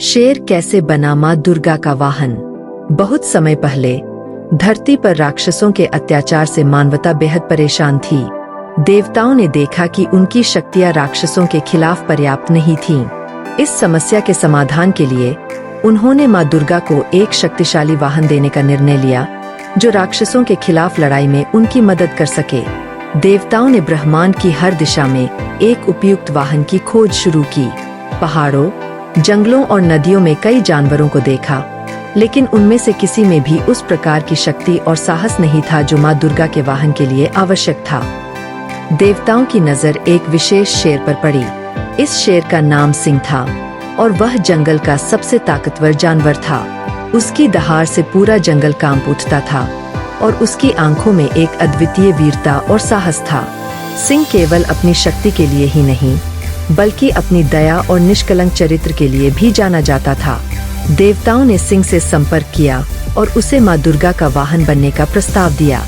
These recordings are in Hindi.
शेर कैसे बना माँ दुर्गा का वाहन। बहुत समय पहले धरती पर राक्षसों के अत्याचार से मानवता बेहद परेशान थी। देवताओं ने देखा कि उनकी शक्तियां राक्षसों के खिलाफ पर्याप्त नहीं थीं। इस समस्या के समाधान के लिए उन्होंने माँ दुर्गा को एक शक्तिशाली वाहन देने का निर्णय लिया, जो राक्षसों के खिलाफ लड़ाई में उनकी मदद कर सके। देवताओं ने ब्रह्मांड की हर दिशा में एक उपयुक्त वाहन की खोज शुरू की। पहाड़ों, जंगलों और नदियों में कई जानवरों को देखा, लेकिन उनमें से किसी में भी उस प्रकार की शक्ति और साहस नहीं था जो माँ दुर्गा के वाहन के लिए आवश्यक था। देवताओं की नजर एक विशेष शेर पर पड़ी। इस शेर का नाम सिंह था और वह जंगल का सबसे ताकतवर जानवर था। उसकी दहाड़ से पूरा जंगल कांप उठता था और उसकी आंखों में एक अद्वितीय वीरता और साहस था। सिंह केवल अपनी शक्ति के लिए ही नहीं, बल्कि अपनी दया और निष्कलंक चरित्र के लिए भी जाना जाता था। देवताओं ने सिंह से संपर्क किया और उसे माँ दुर्गा का वाहन बनने का प्रस्ताव दिया।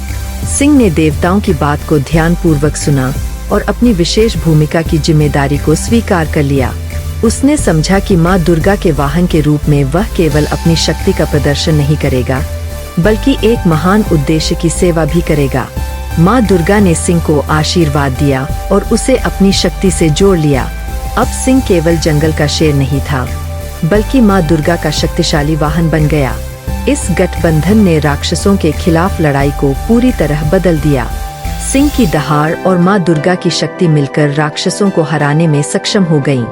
सिंह ने देवताओं की बात को ध्यानपूर्वक सुना और अपनी विशेष भूमिका की जिम्मेदारी को स्वीकार कर लिया। उसने समझा कि माँ दुर्गा के वाहन के रूप में वह केवल अपनी शक्ति का प्रदर्शन नहीं करेगा, बल्कि एक महान उद्देश्य की सेवा भी करेगा। माँ दुर्गा ने सिंह को आशीर्वाद दिया और उसे अपनी शक्ति से जोड़ लिया। अब सिंह केवल जंगल का शेर नहीं था, बल्कि माँ दुर्गा का शक्तिशाली वाहन बन गया। इस गठबंधन ने राक्षसों के खिलाफ लड़ाई को पूरी तरह बदल दिया। सिंह की दहाड़ और माँ दुर्गा की शक्ति मिलकर राक्षसों को हराने में सक्षम हो गईं।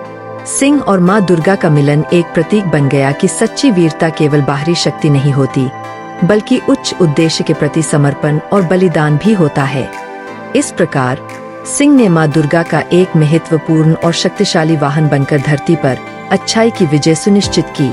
सिंह और माँ दुर्गा का मिलन एक प्रतीक बन गया कि सच्ची वीरता केवल बाहरी शक्ति नहीं होती, बल्कि उच्च उद्देश्य के प्रति समर्पण और बलिदान भी होता है। इस प्रकार सिंह ने माँ दुर्गा का एक महत्वपूर्ण और शक्तिशाली वाहन बनकर धरती पर अच्छाई की विजय सुनिश्चित की।